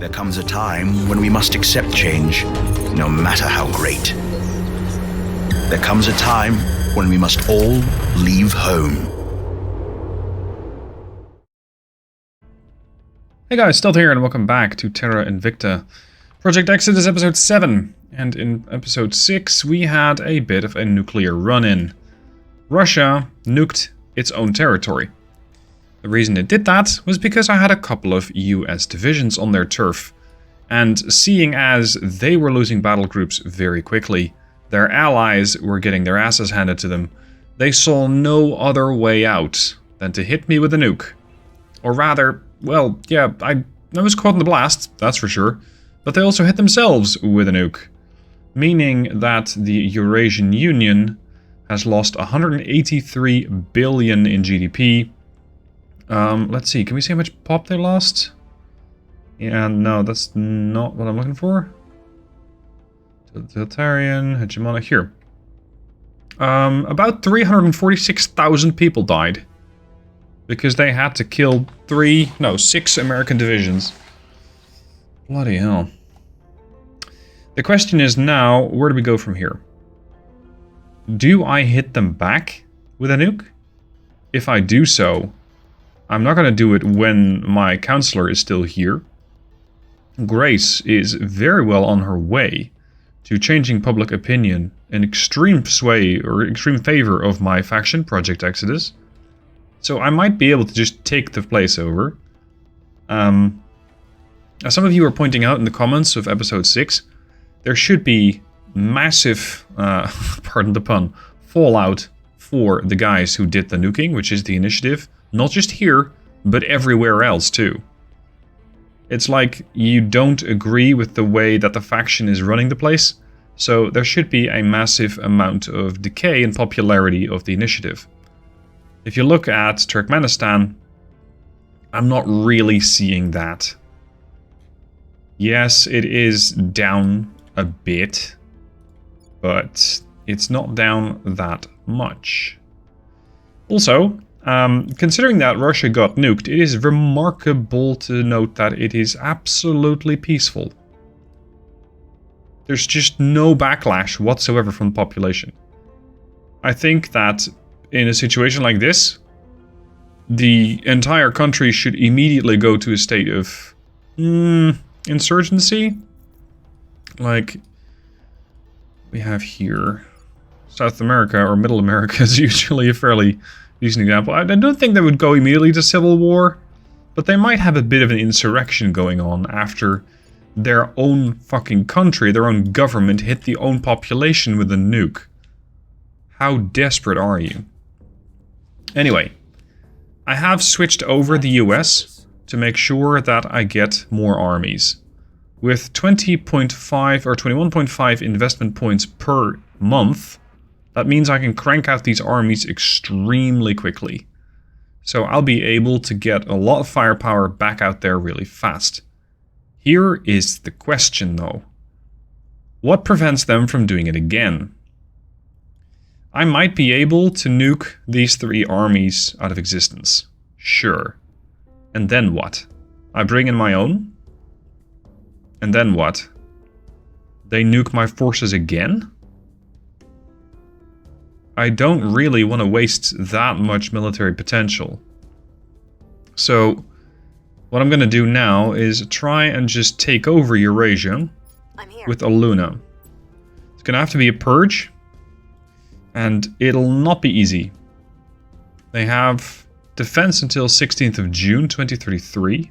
There comes a time when we must accept change, no matter how great. There comes a time when we must all leave home. Hey guys, Stealth here and welcome back to Terra Invicta. Project Exodus episode 7, and in episode 6 we had a bit of a nuclear run-in. Russia nuked its own territory. The reason it did that was because I had a couple of US divisions on their turf, and seeing as they were losing battle groups very quickly, their allies were getting their asses handed to them, they saw no other way out than to hit me with a nuke. Or rather, well, yeah, I was caught in the blast, that's for sure, but they also hit themselves with a nuke. Meaning that the Eurasian Union has lost 183 billion in GDP. Let's see, can we see how much pop they lost? Yeah, no, that's not what I'm looking for. Totalitarian, hegemonic, here. About 346,000 people died. Because they had to kill 6 American divisions. Bloody hell. The question is now, where do we go from here? Do I hit them back with a nuke? If I do so, I'm not going to do it when my counselor is still here. Grace is very well on her way to changing public opinion in extreme sway or extreme favor of my faction, Project Exodus. So I might be able to just take the place over. As some of you were pointing out in the comments of episode 6, there should be massive, pardon the pun, fallout for the guys who did the nuking, which is the initiative. Not just here, but everywhere else too. It's like you don't agree with the way that the faction is running the place, so there should be a massive amount of decay in popularity of the initiative. If you look at Turkmenistan, I'm not really seeing that. Yes, it is down a bit, but it's not down that much. Also, considering that Russia got nuked, it is remarkable to note that it is absolutely peaceful. There's just no backlash whatsoever from the population. I think that in a situation like this, the entire country should immediately go to a state of insurgency. Like we have here. South America or Middle America is usually a fairly decent example. I don't think they would go immediately to civil war, but they might have a bit of an insurrection going on after their own fucking country, their own government hit the own population with a nuke. How desperate are you? Anyway, I have switched over the US to make sure that I get more armies. With 20.5 or 21.5 investment points per month, that means I can crank out these armies extremely quickly. So I'll be able to get a lot of firepower back out there really fast. Here is the question though. What prevents them from doing it again? I might be able to nuke these 3 armies out of existence. Sure. And then what? I bring in my own? And then what? They nuke my forces again? I don't really want to waste that much military potential. So, what I'm going to do now is try and just take over Eurasia with a Luna. It's going to have to be a purge. And it'll not be easy. They have defense until 16th of June 2033.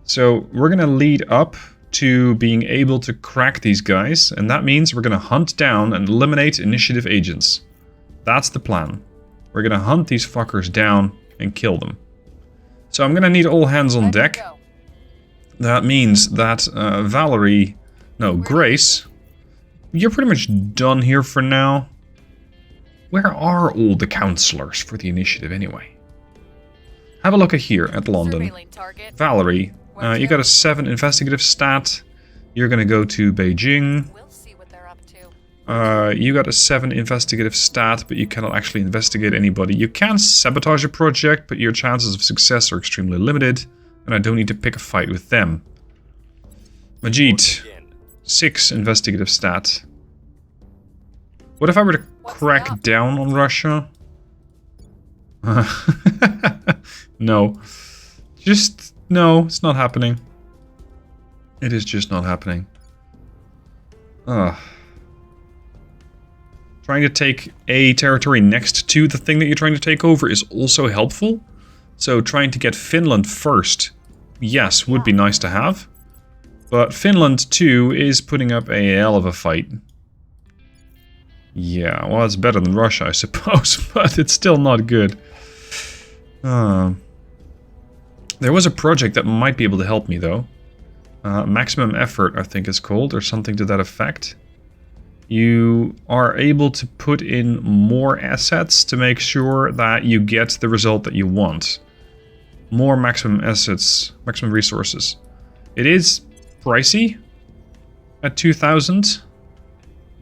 So we're going to lead up to being able to crack these guys. And that means we're going to hunt down and eliminate initiative agents. That's the plan. We're going to hunt these fuckers down and kill them. So I'm going to need all hands on deck. That means that Grace, you're pretty much done here for now. Where are all the counselors for the initiative anyway? Have a look at here at London. Valerie, you got a 7 investigative stat. You're gonna go to Beijing. We'll see what they're up to. You got a 7 investigative stat, but you cannot actually investigate anybody. You can sabotage a project, but your chances of success are extremely limited, and I don't need to pick a fight with them. Majid. 6 investigative stat. What if I were to crack down on Russia? No. Just, no, it's not happening. It is just not happening. Trying to take a territory next to the thing that you're trying to take over is also helpful. So trying to get Finland first, yes, would be nice to have. But Finland too is putting up a hell of a fight. Yeah, well, it's better than Russia, I suppose, but it's still not good. There was a project that might be able to help me, though. Maximum Effort, I think it's called, or something to that effect. You are able to put in more assets to make sure that you get the result that you want. More maximum assets, maximum resources. It is pricey at 2,000,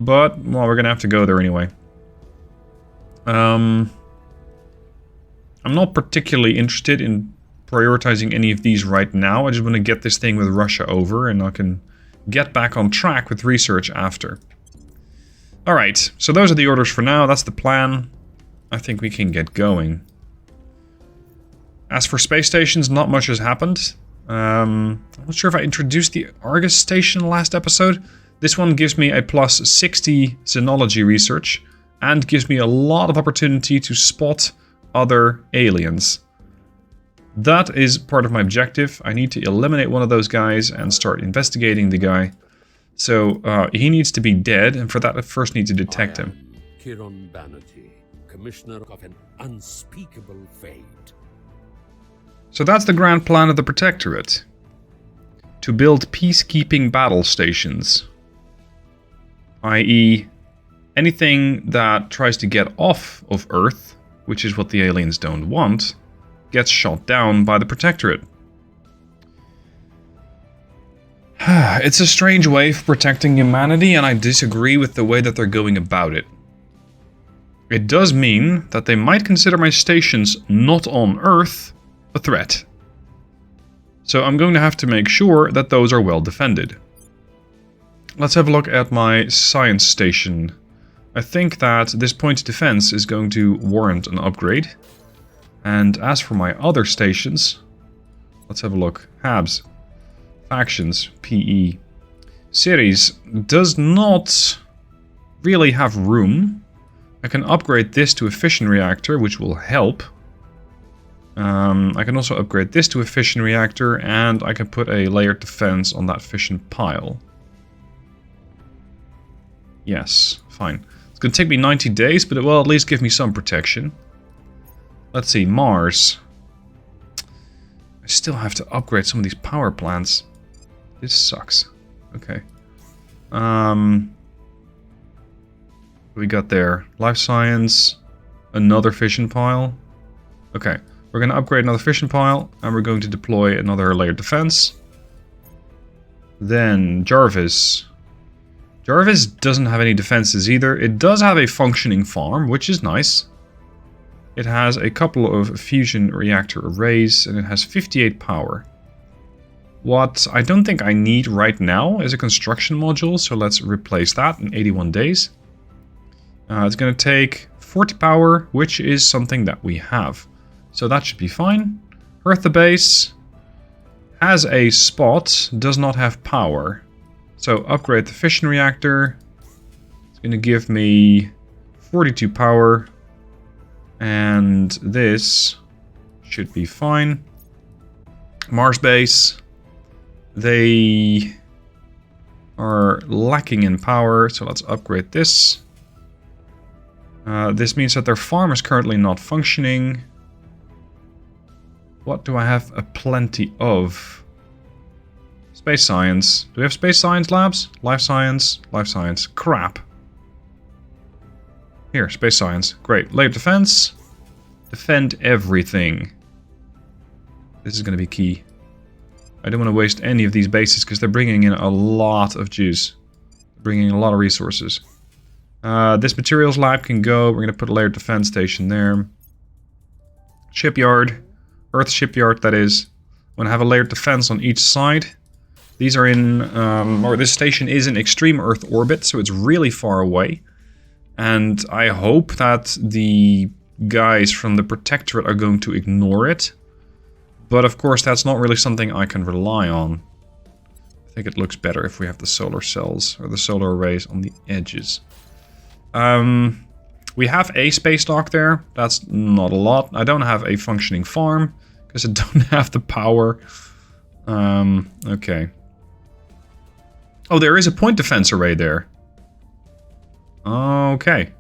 but, well, we're gonna have to go there anyway. I'm not particularly interested in prioritizing any of these right now. I just want to get this thing with Russia over, and I can get back on track with research after. Alright, so those are the orders for now. That's the plan. I think we can get going. As for space stations, not much has happened. I'm not sure if I introduced the Argus station last episode. This one gives me a plus 60 xenology research and gives me a lot of opportunity to spot other aliens. That is part of my objective. I need to eliminate one of those guys and start investigating the guy. So he needs to be dead, and for that I first need to detect him. Kiran Banerjee, Commissioner of an Unspeakable Fate. So that's the grand plan of the Protectorate. To build peacekeeping battle stations. I.e., anything that tries to get off of Earth, which is what the aliens don't want, gets shot down by the Protectorate. It's a strange way of protecting humanity, and I disagree with the way that they're going about it. It does mean that they might consider my stations not on Earth a threat. So I'm going to have to make sure that those are well defended. Let's have a look at my science station. I think that this point of defense is going to warrant an upgrade. And as for my other stations, let's have a look. Habs. Factions. PE. Cities does not really have room. I can upgrade this to a fission reactor, which will help. I can also upgrade this to a fission reactor, and I can put a layered defense on that fission pile. Yes, fine. It's going to take me 90 days, but it will at least give me some protection. Let's see, Mars. I still have to upgrade some of these power plants. This sucks. Okay. What we got there? Life science. Another fission pile. Okay. We're going to upgrade another fission pile. And we're going to deploy another layered defense. Then Jarvis. Jarvis doesn't have any defenses either. It does have a functioning farm, which is nice. It has a couple of fusion reactor arrays, and it has 58 power. What I don't think I need right now is a construction module, so let's replace that in 81 days. It's going to take 40 power, which is something that we have. So that should be fine. Earth base has a spot, does not have power. So upgrade the fission reactor. It's going to give me 42 power. And this should be fine. Mars base. They are lacking in power, so let's upgrade this. This means that their farm is currently not functioning. What do I have a plenty of? Space science. Do we have space science labs? Life science. Life science. Crap. Here, space science. Great. Layered defense. Defend everything. This is going to be key. I don't want to waste any of these bases because they're bringing in a lot of juice. Bringing in a lot of resources. This materials lab can go. We're going to put a layered defense station there. Shipyard. Earth shipyard, that is. I'm going to have a layered defense on each side. These are in, or this station is in extreme Earth orbit, so it's really far away. And I hope that the guys from the Protectorate are going to ignore it. But of course, that's not really something I can rely on. I think it looks better if we have the solar cells, or the solar arrays on the edges. We have a space dock there. That's not a lot. I don't have a functioning farm, because I don't have the power. Okay. Oh, there is a point defense array there. Okay.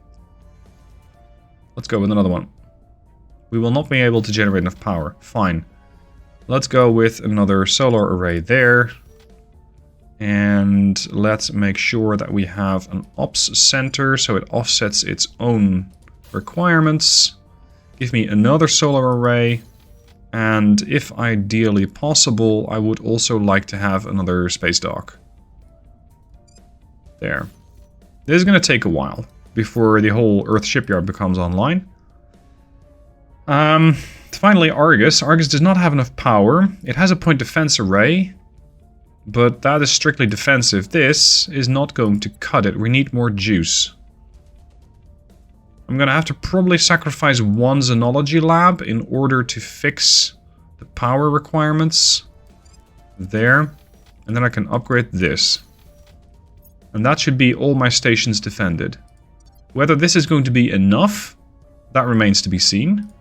Let's go with another one. We will not be able to generate enough power. Fine. Let's go with another solar array there. And let's make sure that we have an ops center so it offsets its own requirements. Give me another solar array. And if ideally possible, I would also like to have another space dock. There. This is going to take a while before the whole Earth shipyard becomes online. Finally, Argus. Argus does not have enough power. It has a point defense array, but that is strictly defensive. This is not going to cut it. We need more juice. I'm going to have to probably sacrifice one Xenology lab in order to fix the power requirements. There. And then I can upgrade this. And that should be all my stations defended. Whether this is going to be enough, that remains to be seen.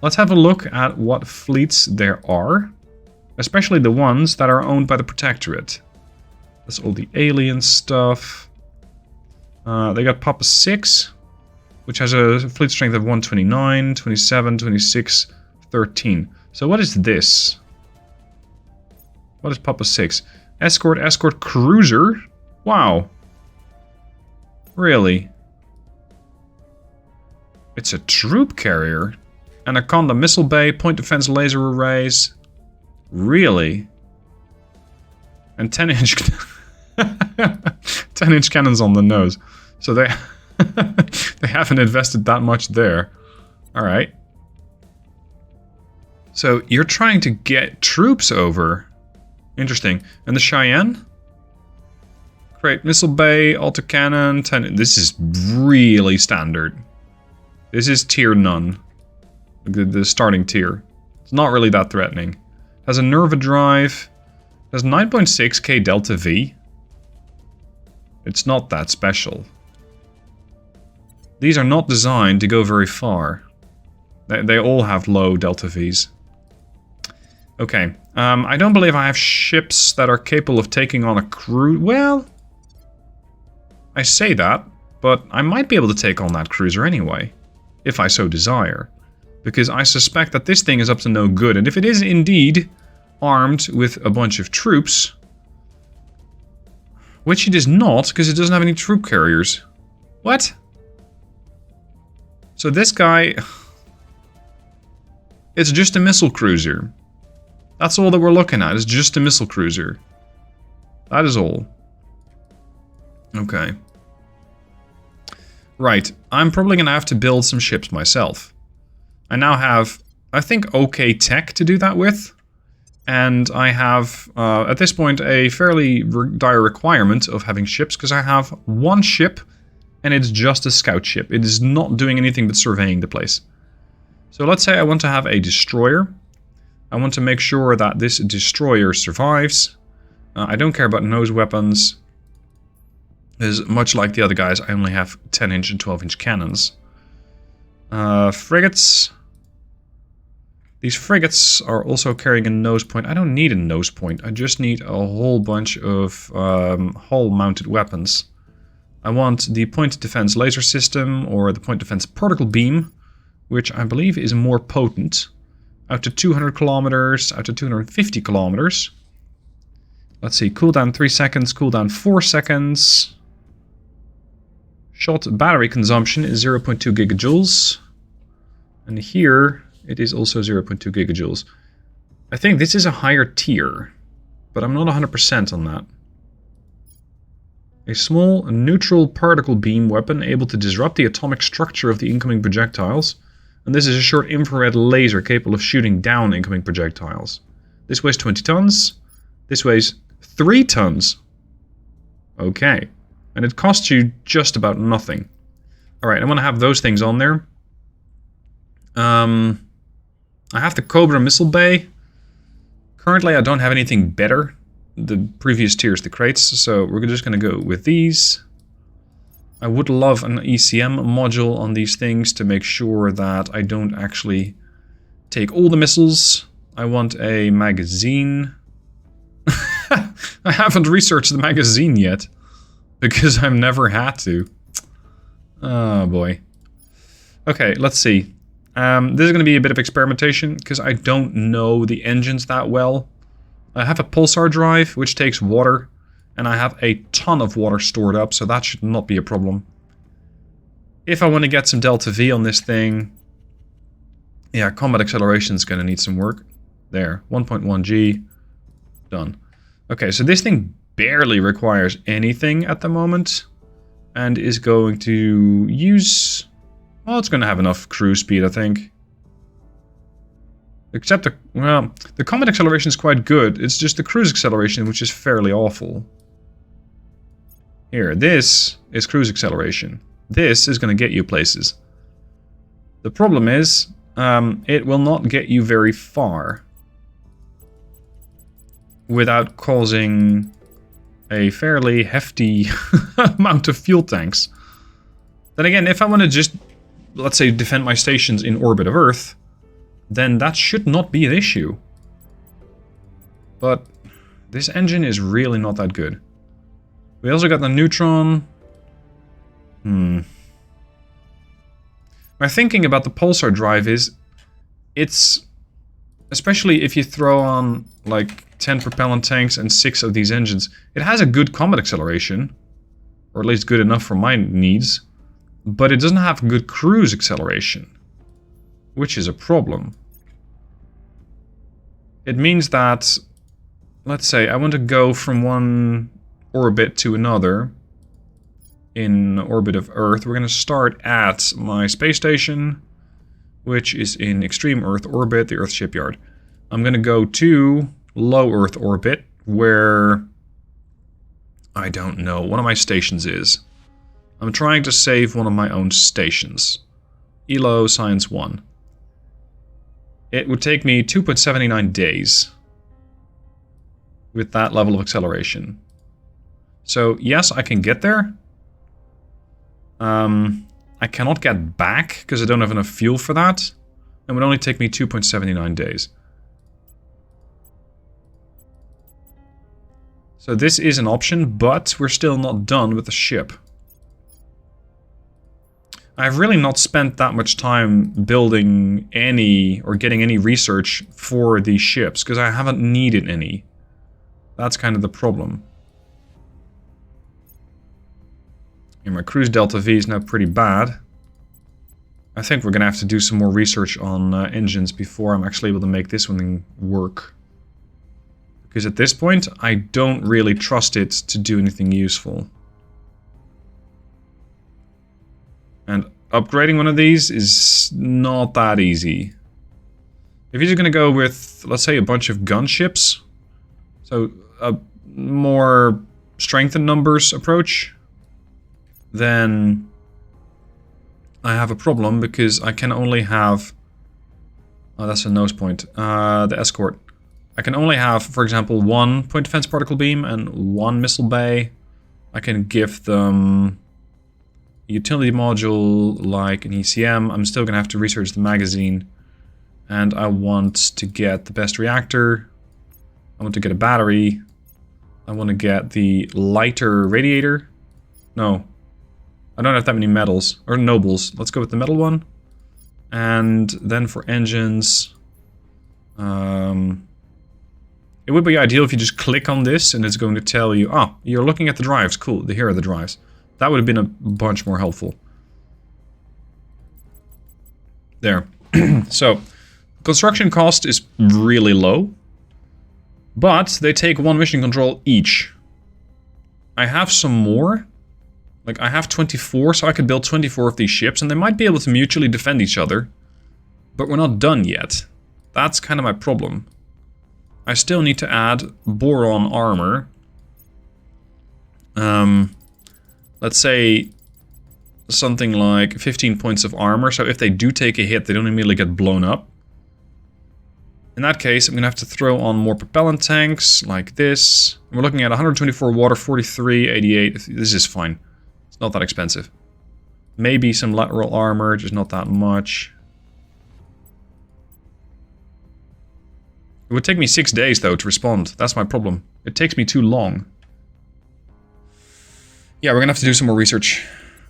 Let's have a look at what fleets there are. Especially the ones that are owned by the Protectorate. That's all the alien stuff. They got Papa 6, which has a fleet strength of 129, 27, 26, 13. So what is this? What is Papa 6? Escort cruiser? Wow. Really? It's a troop carrier. Anaconda missile bay, point defense laser arrays. Really? And 10-inch 10-inch cannons on the nose. So they they haven't invested that much there. All right. So you're trying to get troops over. Interesting. And the Cheyenne? Great. Missile bay, autocannon, 10. This is really standard. This is tier none. The starting tier. It's not really that threatening. Has a Nerva drive. Has 9.6k Delta V. It's not that special. These are not designed to go very far. They all have low Delta Vs. Okay. I don't believe I have ships that are capable of taking on a crew. Well, I say that, but I might be able to take on that cruiser anyway, if I so desire. Because I suspect that this thing is up to no good, and if it is indeed armed with a bunch of troops, which it is not, because it doesn't have any troop carriers. What? So this guy... It's just a missile cruiser. That's all that we're looking at, is just a missile cruiser. That is all. Okay. Right, I'm probably going to have to build some ships myself. I now have, I think, okay tech to do that with. And I have, at this point, a fairly dire requirement of having ships, because I have one ship, and it's just a scout ship. It is not doing anything but surveying the place. So let's say I want to have a destroyer. I want to make sure that this destroyer survives. I don't care about nose weapons. Because much like the other guys, I only have 10-inch and 12-inch cannons. Frigates. These frigates are also carrying a nose point. I don't need a nose point. I just need a whole bunch of hull-mounted weapons. I want the point defense laser system, or the point defense particle beam, which I believe is more potent. Out to 200 kilometers, out to 250 kilometers. Let's see, cooldown 3 seconds, cooldown 4 seconds. Shot battery consumption is 0.2 gigajoules. And here it is also 0.2 gigajoules. I think this is a higher tier, but I'm not 100% on that. A small neutral particle beam weapon able to disrupt the atomic structure of the incoming projectiles. And this is a short infrared laser capable of shooting down incoming projectiles. This weighs 20 tons. This weighs 3 tons. Okay. And it costs you just about nothing. Alright, I want to have those things on there. I have the Cobra Missile Bay. Currently, I don't have anything better. The previous tier is the crates, so we're just going to go with these. I would love an ECM module on these things to make sure that I don't actually take all the missiles. I want a magazine. I haven't researched the magazine yet, because I've never had to. Oh boy. Okay, let's see. This is going to be a bit of experimentation, because I don't know the engines that well. I have a pulsar drive, which takes water, and I have a ton of water stored up, so that should not be a problem. If I want to get some Delta V on this thing, yeah, combat acceleration is going to need some work. There, 1.1 G, done. Okay, so this thing barely requires anything at the moment, and is going to use... Well, it's going to have enough cruise speed, I think. Except, the combat acceleration is quite good. It's just the cruise acceleration which is fairly awful. Here, this is cruise acceleration. This is going to get you places. The problem is, it will not get you very far without causing a fairly hefty amount of fuel tanks. Then again, if I want to just, let's say, defend my stations in orbit of Earth, then that should not be an issue. But this engine is really not that good. We also got the neutron. My thinking about the pulsar drive is, it's, especially if you throw on like 10 propellant tanks and 6 of these engines, it has a good combat acceleration, or at least good enough for my needs, but it doesn't have good cruise acceleration, which is a problem. It means that, let's say, I want to go from one orbit to another in orbit of Earth. We're going to start at my space station, which is in extreme Earth orbit, the Earth shipyard. I'm going to go to low Earth orbit, where I don't know, one of my stations is. I'm trying to save one of my own stations. ELO Science 1. It would take me 2.79 days with that level of acceleration. So yes, I can get there. I cannot get back because I don't have enough fuel for that. It would only take me 2.79 days. So this is an option, but we're still not done with the ship. I've really not spent that much time building any or getting any research for these ships because I haven't needed any. That's kind of the problem. And my cruise Delta V is now pretty bad. I think we're going to have to do some more research on engines before I'm actually able to make this one work. Because at this point, I don't really trust it to do anything useful. And upgrading one of these is not that easy. If you're just going to go with, let's say, a bunch of gunships, so a more strength in numbers approach, then I have a problem because I can only have... Oh, that's a nose point. The escort. I can only have, for example, 1 point defense particle beam and 1 missile bay. I can give them a utility module like an ECM. I'm still going to have to research the magazine. And I want to get the best reactor. I want to get a battery. I want to get the lighter radiator. No. I don't have that many metals. Or nobles. Let's go with the metal one. And then for engines... it would be ideal if you just click on this and it's going to tell you, oh, you're looking at the drives, cool, here are the drives. That would have been a bunch more helpful. There. So, construction cost is really low, but they take 1 mission control each. I have some more. Like, I have 24, so I could build 24 of these ships, and they might be able to mutually defend each other. But we're not done yet. That's kind of my problem. I still need to add boron armor let's say something like 15 points of armor. So if they do take a hit, they don't immediately get blown up. In that case, I'm going to have to throw on more propellant tanks, like this. We're looking at 124 water, 43, 88. This is fine. It's not that expensive. Maybe some lateral armor, just not that much. It would take me 6 days, though, to respond. That's my problem. It takes me too long. Yeah, we're going to have to do some more research.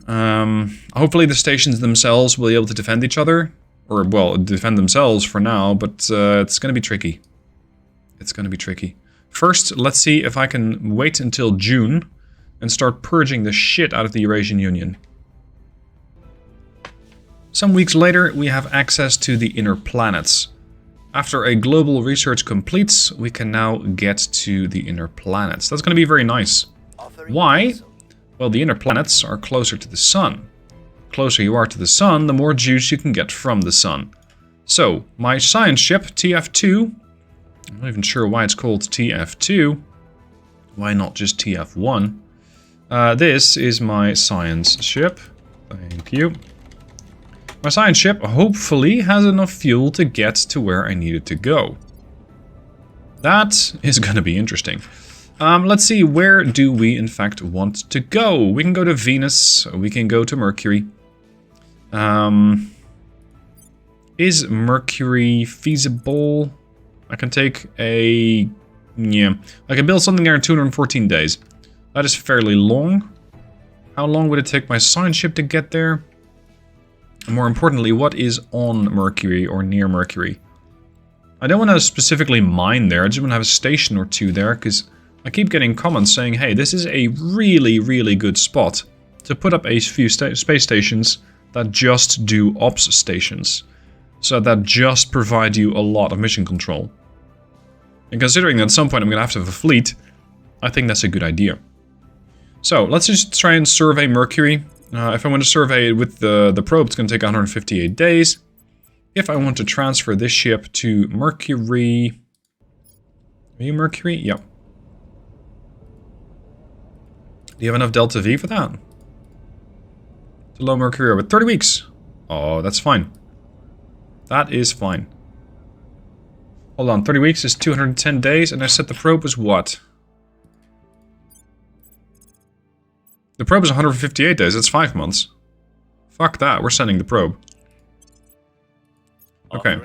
Hopefully the stations themselves will be able to defend each other. Or, well, defend themselves for now, but it's going to be tricky. It's going to be tricky. First, let's see if I can wait until June and start purging the shit out of the Eurasian Union. Some weeks later, we have access to the inner planets. After a global research completes, we can now get to the inner planets. That's going to be very nice. Why? Well, the inner planets are closer to the sun. The closer you are to the sun, the more juice you can get from the sun. So, my science ship, TF2, I'm not even sure why it's called TF2. Why not just TF1? This is my science ship. Thank you. My science ship hopefully has enough fuel to get to where I need it to go. That is going to be interesting. Let's see, where do we in fact want to go? We can go to Venus, we can go to Mercury. Is Mercury feasible? I can take a... yeah, I can build something there in 214 days. That is fairly long. How long would it take my science ship to get there? And more importantly, what is on Mercury or near Mercury? I don't want to specifically mine there, I just want to have a station or two there, because I keep getting comments saying, hey, this is a really, really good spot to put up a few space stations that just do ops stations. So that just provide you a lot of mission control. And considering that at some point I'm going to have a fleet, I think that's a good idea. So, let's just try and survey Mercury. If I want to survey it with the probe, it's going to take 158 days. If I want to transfer this ship to Mercury... Are you Mercury? Yep. Do you have enough Delta V for that? To low Mercury orbit. 30 weeks! Oh, that's fine. That is fine. Hold on, 30 weeks is 210 days, and I said the probe was what? The probe is 158 days, that's 5 months. Fuck that, we're sending the probe. Okay.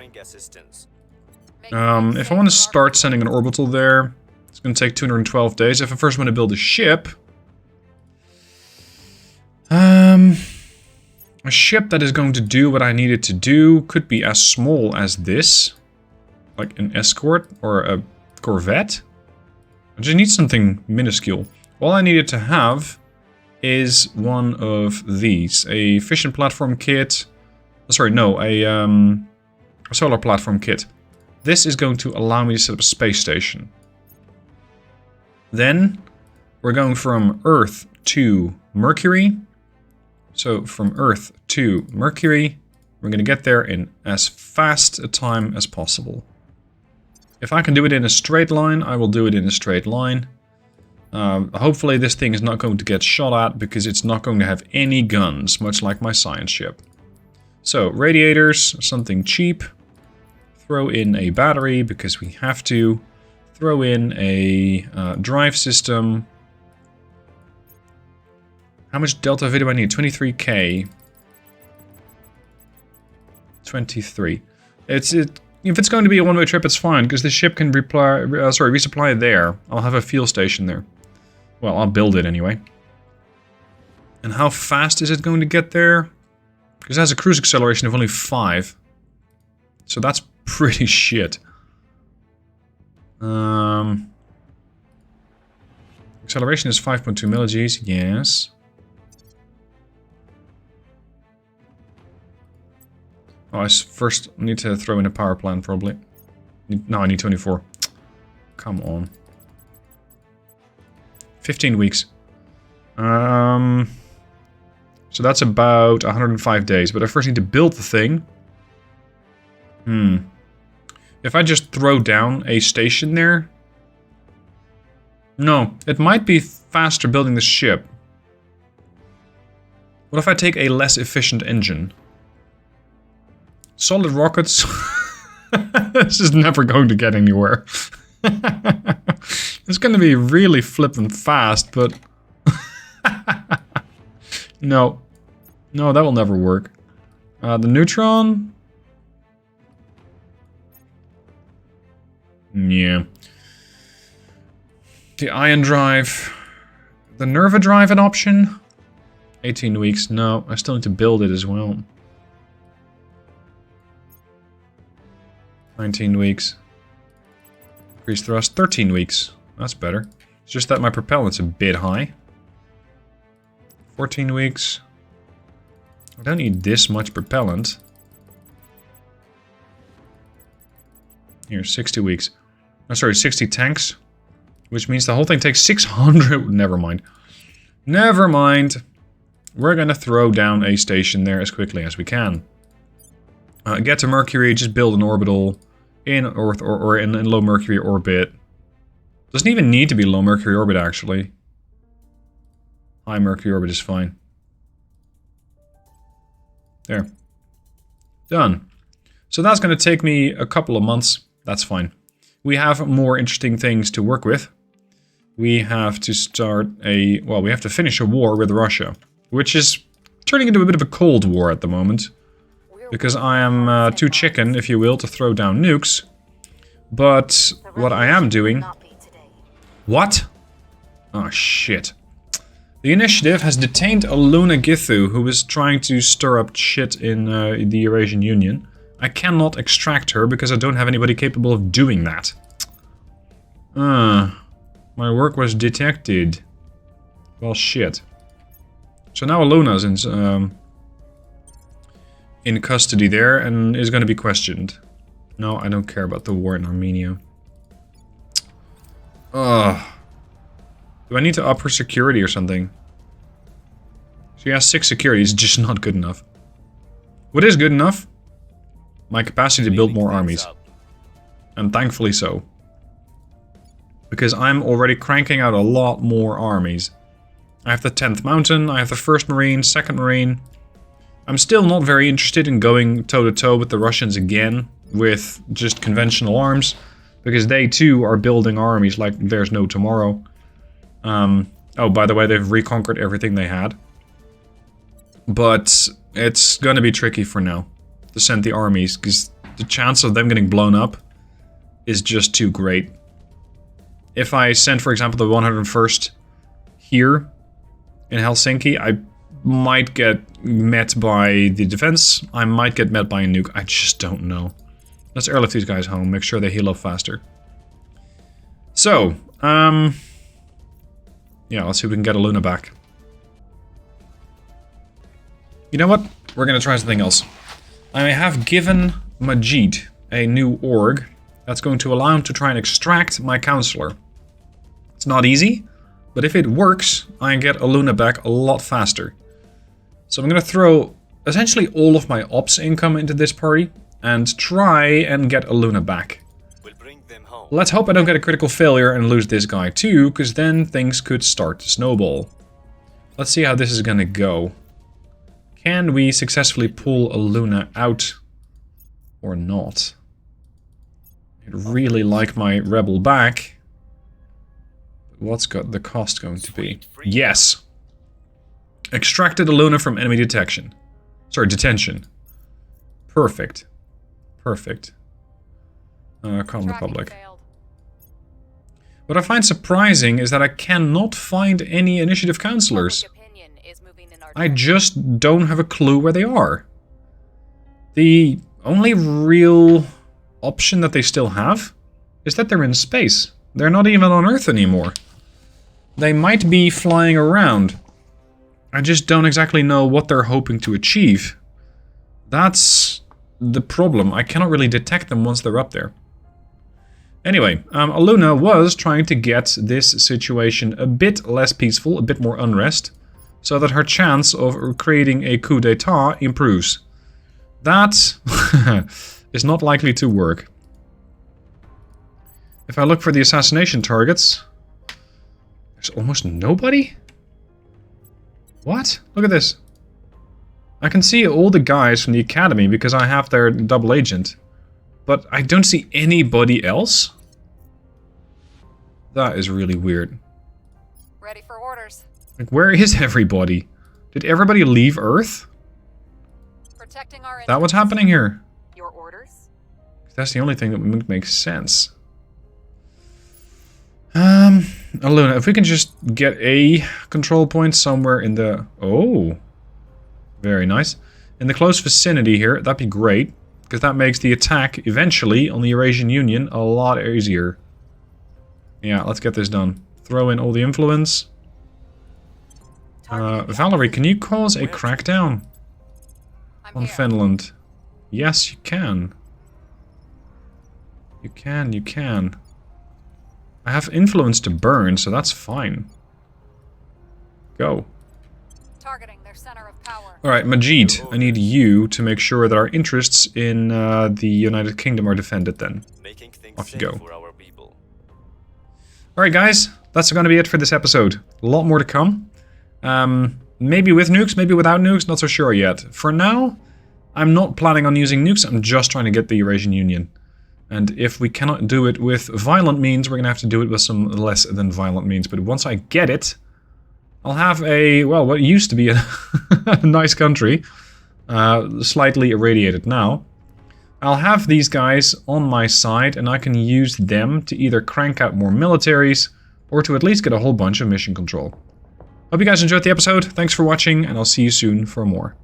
If I want to start sending an orbital there, it's going to take 212 days. If I first want to build a ship... a ship that is going to do what I need it to do could be as small as this. Like an escort or a corvette. I just need something minuscule. All I need it to have is one of these. A fission platform kit. Sorry, no, a solar platform kit. This is going to allow me to set up a space station. Then we're going from Earth to Mercury. So from Earth to Mercury, we're going to get there in as fast a time as possible. If I can do it in a straight line, I will do it in a straight line. Hopefully this thing is not going to get shot at because it's not going to have any guns, much like my science ship. So, radiators, something cheap. Throw in a battery because we have to. Throw in a drive system. How much Delta V do I need? 23k. 23. If it's going to be a one-way trip, it's fine, because the ship can resupply there. I'll have a fuel station there. Well, I'll build it anyway. And how fast is it going to get there? Because it has a cruise acceleration of only 5. So that's pretty shit. Acceleration is 5.2 millig's, yes. Oh, I first need to throw in a power plant, probably. No, I need 24. Come on. 15 weeks. So that's about 105 days, but I first need to build the thing. If I just throw down a station there... No, it might be faster building the ship. What if I take a less efficient engine? Solid rockets. This is never going to get anywhere. It's going to be really flippin' fast, but... No. No, that will never work. The neutron? Yeah. The ion drive. The Nerva drive an option? 18 weeks. No, I still need to build it as well. 19 weeks. Increased thrust. 13 weeks. That's better. It's just that my propellant's a bit high. 14 weeks. I don't need this much propellant. Here, 60 weeks. Oh, sorry, 60 tanks. Which means the whole thing takes 600... Never mind. Never mind. We're gonna throw down a station there as quickly as we can. Get to Mercury, just build an orbital in Earth or in low Mercury orbit. Doesn't even need to be low Mercury orbit, actually. High Mercury orbit is fine. There. Done. So that's going to take me a couple of months. That's fine. We have more interesting things to work with. We have to start a... Well, we have to finish a war with Russia. Which is turning into a bit of a cold war at the moment. Because I am too chicken, if you will, to throw down nukes. But what I am doing... What? Oh, shit. The initiative has detained a Luna Githu who was trying to stir up shit in the Eurasian Union. I cannot extract her because I don't have anybody capable of doing that. My work was detected. Well, shit. So now Luna's in custody there and is going to be questioned. No, I don't care about the war in Armenia. Ugh. Do I need to up her security or something? She has 6 security, it's just not good enough. What is good enough? My capacity to build more armies. And thankfully so. Because I'm already cranking out a lot more armies. I have the 10th Mountain, I have the 1st Marine, 2nd Marine. I'm still not very interested in going toe-to-toe with the Russians again, with just conventional arms. Because they too are building armies like there's no tomorrow. Oh, by the way, they've reconquered everything they had. But it's gonna be tricky for now to send the armies, because the chance of them getting blown up is just too great. If I send, for example, the 101st here in Helsinki, I might get met by the defense, I might get met by a nuke, I just don't know. Let's airlift these guys home, make sure they heal up faster. So, yeah, let's see if we can get a Luna back. You know what? We're gonna try something else. I have given Majid a new org that's going to allow him to try and extract my counselor. It's not easy, but if it works, I get a Luna back a lot faster. So I'm gonna throw essentially all of my ops income into this party and try and get a Luna back. Let's hope I don't get a critical failure and lose this guy too, because then things could start to snowball. Let's see how this is gonna go. Can we successfully pull a Luna out or not? I'd really like my rebel back. What's got the cost going to be? Yes! Extracted a Luna from enemy detection. Sorry, detention. Perfect. Perfect. Calm Republic. What I find surprising is that I cannot find any initiative counselors. I just don't have a clue where they are. The only real option that they still have is that they're in space. They're not even on Earth anymore. They might be flying around. I just don't exactly know what they're hoping to achieve. That's the problem. I cannot really detect them once they're up there. Anyway, Aluna was trying to get this situation a bit less peaceful, a bit more unrest, so that her chance of creating a coup d'etat improves. That is not likely to work. If I look for the assassination targets, There's almost nobody? What? Look at this. I can see all the guys from the academy because I have their double agent. But I don't see anybody else? That is really weird. Ready for orders. Like, where is everybody? Did everybody leave Earth? Protecting our Is that what's happening here? Your orders? That's the only thing that would make sense. Aluna, if we can just get a control point somewhere in the... Oh. Very nice. In the close vicinity here, that'd be great. Because that makes the attack, eventually, on the Eurasian Union a lot easier. Yeah, let's get this done. Throw in all the influence. Valerie, can you cause a crackdown on Finland? Yes, you can. You can. I have influence to burn, so that's fine. Go. Targeting their center of power. Alright, Majid, I need you to make sure that our interests in the United Kingdom are defended then. Off you go. Alright guys, that's going to be it for this episode. A lot more to come. Maybe with nukes, maybe without nukes, not so sure yet. For now, I'm not planning on using nukes, I'm just trying to get the Eurasian Union. And if we cannot do it with violent means, we're going to have to do it with some less than violent means. But once I get it, I'll have a, well, what used to be a nice country, slightly irradiated now. I'll have these guys on my side, and I can use them to either crank out more militaries, or to at least get a whole bunch of mission control. Hope you guys enjoyed the episode, thanks for watching, and I'll see you soon for more.